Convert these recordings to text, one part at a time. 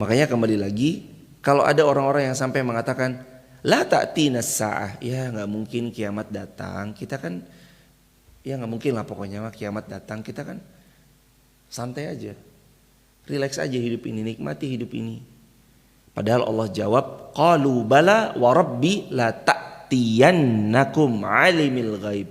Makanya kembali lagi, kalau ada orang-orang yang sampai mengatakan la ta'tinas sa'ah, ya nggak mungkin kiamat datang. Kita kan ya nggak mungkin lah pokoknya mah kiamat datang. Kita kan santai aja, relax aja hidup ini, nikmati hidup ini. Padahal Allah jawab, qalu bala wa rabbi la ta'tiyannakum alimil ghaib.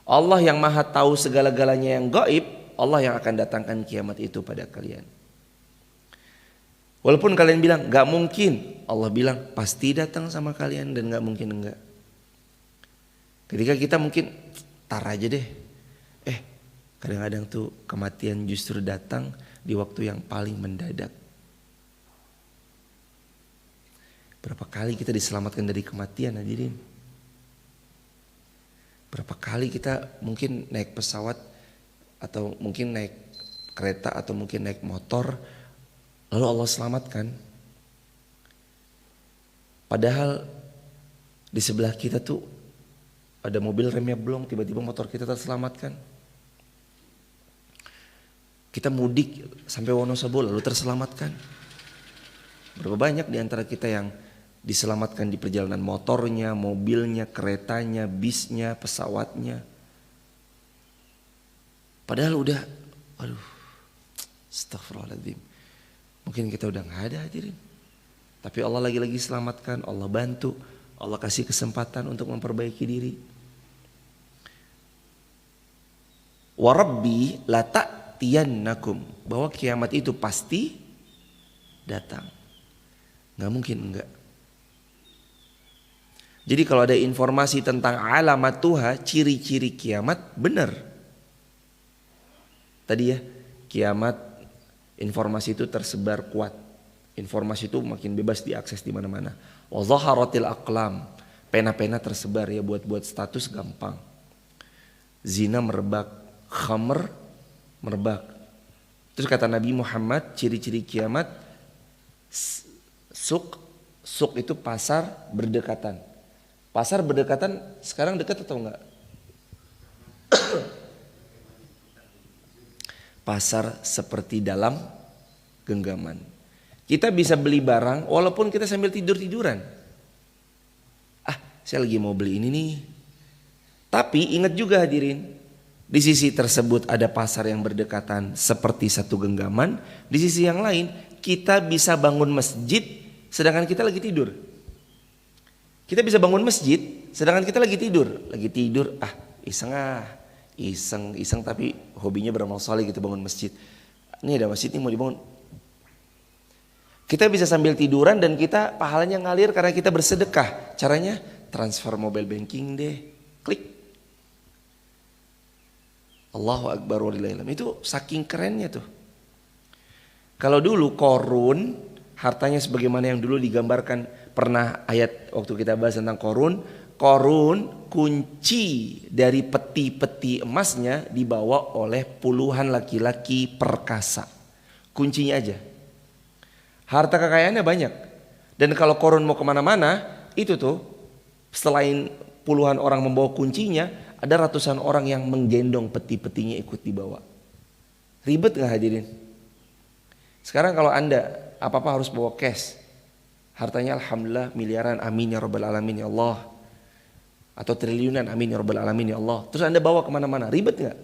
Allah yang maha tahu segala-galanya yang gaib, Allah yang akan datangkan kiamat itu pada kalian. Walaupun kalian bilang gak mungkin, Allah bilang pasti datang sama kalian dan gak mungkin enggak. Ketika kita mungkin tar aja deh. Kadang-kadang tuh kematian justru datang di waktu yang paling mendadak. Berapa kali kita diselamatkan dari kematian, hadirin? Berapa kali kita mungkin naik pesawat atau mungkin naik kereta atau mungkin naik motor, lalu Allah selamatkan. Padahal di sebelah kita tuh ada mobil remnya belum, tiba-tiba motor kita terselamatkan. Kita mudik sampai Wonosobo lalu terselamatkan. Berapa banyak di antara kita yang diselamatkan di perjalanan motornya, mobilnya, keretanya, bisnya, pesawatnya. Padahal udah, aduh, astagfirullahaladzim. Mungkin kita udah gak ada, hadirin. Tapi Allah lagi-lagi selamatkan, Allah bantu, Allah kasih kesempatan untuk memperbaiki diri. Wa rabbi la ta'tiyannakum, bahwa kiamat itu pasti datang. Gak mungkin enggak. Jadi kalau ada informasi tentang alamat Tuhan, ciri-ciri kiamat, benar. Tadi ya, kiamat informasi itu tersebar kuat. Informasi itu makin bebas diakses di mana-mana. Wa zaharatil aqlam, pena-pena tersebar ya buat status gampang. Zina merebak, khamr merebak. Terus kata Nabi Muhammad, ciri-ciri kiamat, suk itu pasar berdekatan. Pasar berdekatan sekarang dekat atau enggak? Pasar seperti dalam genggaman. Kita bisa beli barang walaupun kita sambil tidur-tiduran. Saya lagi mau beli ini nih. Tapi ingat juga hadirin, di sisi tersebut ada pasar yang berdekatan seperti satu genggaman. Di sisi yang lain kita bisa bangun masjid sedangkan kita lagi tidur. Kita bisa bangun masjid sedangkan kita lagi tidur. Lagi tidur, iseng tapi hobinya beramal saleh gitu, bangun masjid. Ini ada masjid nih mau dibangun. Kita bisa sambil tiduran dan kita pahalanya ngalir karena kita bersedekah. Caranya transfer mobile banking deh. Klik. Allahu Akbar walillahil hamd. Itu saking kerennya tuh. Kalau dulu Korun, hartanya sebagaimana yang dulu digambarkan, pernah ayat waktu kita bahas tentang Korun, kunci dari peti-peti emasnya dibawa oleh puluhan laki-laki perkasa. Kuncinya aja. Harta kekayaannya banyak. Dan kalau Korun mau kemana-mana, itu tuh selain puluhan orang membawa kuncinya, ada ratusan orang yang menggendong peti-petinya ikut dibawa. Ribet gak hadirin? Sekarang kalau Anda apa-apa harus bawa cash, hartanya alhamdulillah miliaran, amin ya rabbal alamin ya Allah. Atau triliunan, amin ya rabbal alamin ya Allah. Terus Anda bawa kemana-mana, ribet gak?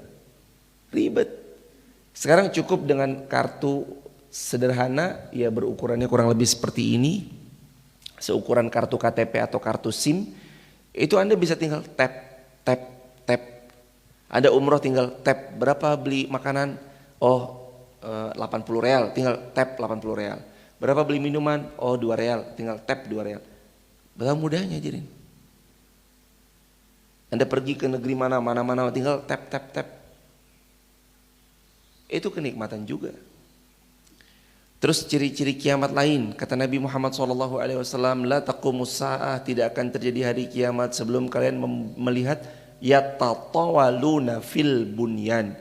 Ribet. Sekarang cukup dengan kartu sederhana, ya berukurannya kurang lebih seperti ini, seukuran kartu KTP atau kartu SIM. Itu Anda bisa tinggal tap. Ada umroh tinggal tap, berapa beli makanan, 80 real, tinggal tap 80 real. Berapa beli minuman, 2 real, tinggal tap 2 real. Betapa mudahnya jadi. Anda pergi ke negeri mana tinggal tap. Itu kenikmatan juga. Terus ciri-ciri kiamat lain, kata Nabi Muhammad SAW, la taqumus sa'ah, tidak akan terjadi hari kiamat sebelum kalian melihat yatatawaluna fil bunyan.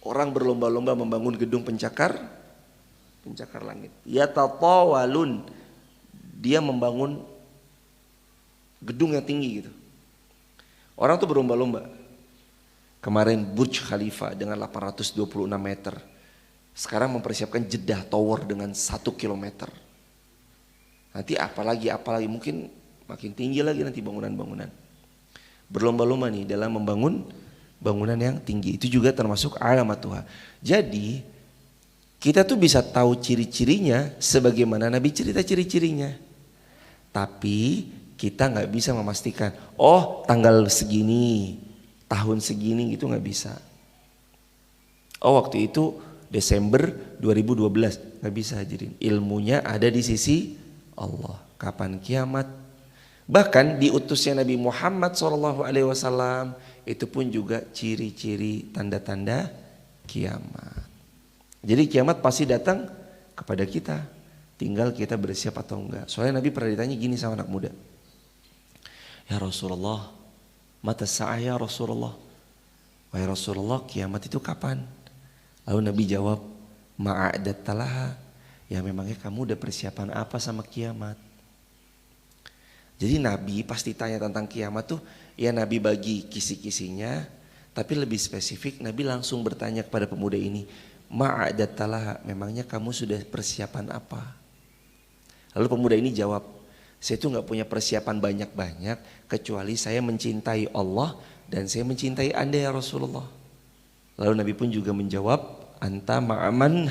Orang berlomba-lomba membangun gedung pencakar langit. Yatatawalun, dia membangun gedung yang tinggi gitu. Orang tuh berlomba-lomba. Kemarin Burj Khalifa dengan 826 meter. Sekarang mempersiapkan Jeddah Tower dengan 1 kilometer. Nanti apalagi mungkin makin tinggi lagi nanti bangunan-bangunan. Berlomba-lomba nih dalam membangun bangunan yang tinggi. Itu juga termasuk alamat Tuhan. Jadi kita tuh bisa tahu ciri-cirinya sebagaimana Nabi cerita ciri-cirinya. Tapi kita nggak bisa memastikan, oh tanggal segini, tahun segini gitu nggak bisa. Oh waktu itu Desember 2012, nggak bisa hadirin. Ilmunya ada di sisi Allah. Kapan kiamat? Bahkan diutusnya Nabi Muhammad SAW itu pun juga ciri-ciri tanda-tanda kiamat. Jadi kiamat pasti datang kepada kita. Tinggal kita bersiap atau enggak. Soalnya Nabi pernah ditanya gini sama anak muda. Ya Rasulullah, mata sa'ah ya Rasulullah. Wahai Rasulullah, kiamat itu kapan? Lalu Nabi jawab, ma'adat talaha. Ya memangnya kamu udah persiapan apa sama kiamat? Jadi Nabi pasti tanya tentang kiamat tuh, ya Nabi bagi kisi-kisinya. Tapi lebih spesifik Nabi langsung bertanya kepada pemuda ini, ma'adat talaha, memangnya kamu sudah persiapan apa? Lalu pemuda ini jawab, saya itu gak punya persiapan banyak-banyak kecuali saya mencintai Allah dan saya mencintai Anda ya Rasulullah. Lalu Nabi pun juga menjawab, anta ma'aman.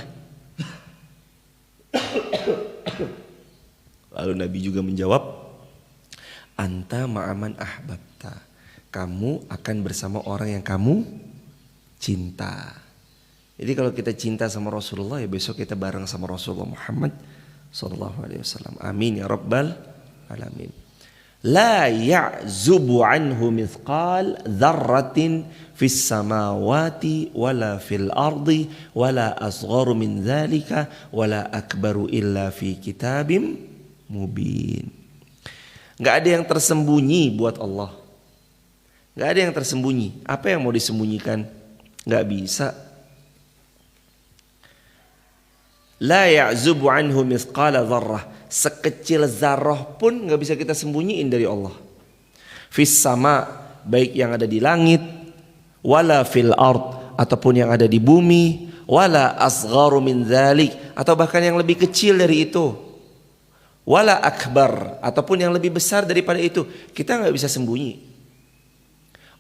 Lalu Nabi juga menjawab, anta ma'aman ahbabta. Kamu akan bersama orang yang kamu cinta. Jadi kalau kita cinta sama Rasulullah, ya besok kita bareng sama Rasulullah Muhammad sallallahu alaihi wasallam. Amin ya rabbal alamin. La ya'zubu anhu mithqal dzarratin fis samawati wala fil ardi wala asgharu min dzalika wala akbaru illa fi kitabim mubin. Enggak ada yang tersembunyi buat Allah. Enggak ada yang tersembunyi. Apa yang mau disembunyikan? Enggak bisa. La ya'zubu anhu mithqala dzarrah. Sekecil zarrah pun gak bisa kita sembunyiin dari Allah. Fis sama, baik yang ada di langit, wala fil ard, ataupun yang ada di bumi, wala asgharu min dzalik, atau bahkan yang lebih kecil dari itu, wala akbar, ataupun yang lebih besar daripada itu, kita gak bisa sembunyi.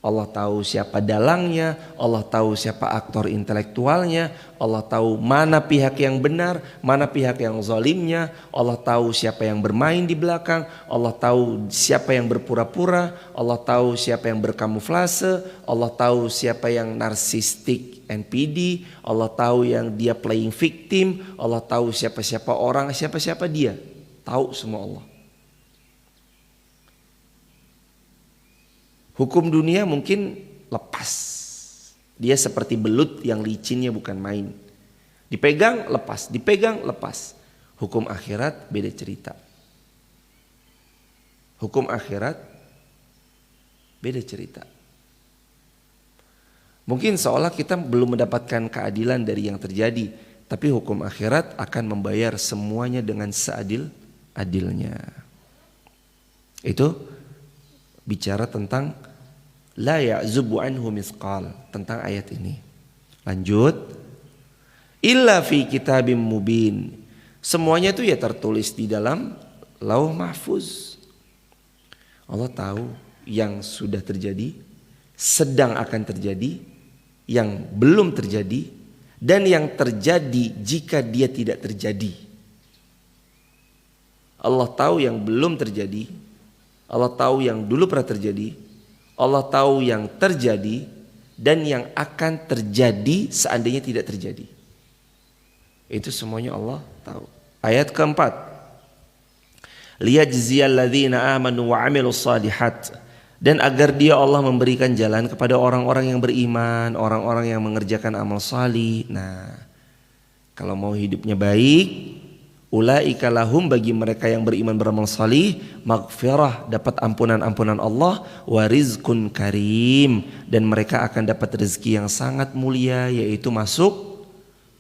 Allah tahu siapa dalangnya, Allah tahu siapa aktor intelektualnya, Allah tahu mana pihak yang benar, mana pihak yang zalimnya, Allah tahu siapa yang bermain di belakang, Allah tahu siapa yang berpura-pura, Allah tahu siapa yang berkamuflase, Allah tahu siapa yang narsistik NPD, Allah tahu yang dia playing victim, Allah tahu siapa-siapa orang, siapa-siapa dia, tahu semua Allah. Hukum dunia mungkin lepas. Dia seperti belut yang licinnya bukan main. Dipegang lepas, dipegang lepas. Hukum akhirat beda cerita. Hukum akhirat beda cerita. Mungkin seolah kita belum mendapatkan keadilan dari yang terjadi, tapi hukum akhirat akan membayar semuanya dengan seadil-adilnya. Itu bicara tentang la ya'zubu anhu mithqal, tentang ayat ini. Lanjut, illa fi kitabim mubin. Semuanya itu ya tertulis di dalam lauh mahfuz. Allah tahu yang sudah terjadi, sedang akan terjadi, yang belum terjadi, dan yang terjadi jika dia tidak terjadi. Allah tahu yang belum terjadi, Allah tahu yang dulu pernah terjadi, Allah tahu yang terjadi dan yang akan terjadi seandainya tidak terjadi. Itu semuanya Allah tahu. Ayat keempat, liyajziyal ladzina amanu wa 'amilus shalihat, dan agar dia Allah memberikan jalan kepada orang-orang yang beriman, orang-orang yang mengerjakan amal salih. Nah, kalau mau hidupnya baik, ulaika lahum, bagi mereka yang beriman beramal salih, maghfirah, dapat ampunan-ampunan Allah, wa rizqun karim, dan mereka akan dapat rezeki yang sangat mulia, yaitu masuk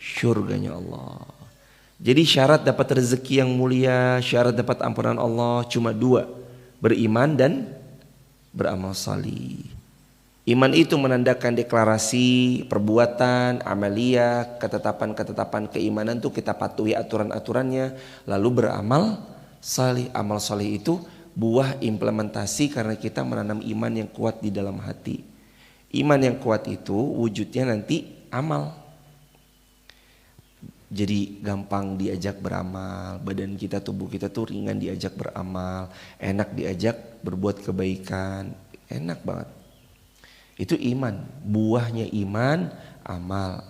syurganya Allah. Jadi syarat dapat rezeki yang mulia, syarat dapat ampunan Allah cuma dua, beriman dan beramal salih. Iman itu menandakan deklarasi, perbuatan, amalia, ketetapan-ketetapan keimanan itu kita patuhi aturan-aturannya, lalu beramal salih. Amal salih itu buah implementasi karena kita menanam iman yang kuat di dalam hati. Iman yang kuat itu wujudnya nanti amal. Jadi gampang diajak beramal, badan kita, tubuh kita tuh ringan diajak beramal, enak diajak berbuat kebaikan, enak banget. Itu iman, buahnya iman, amal.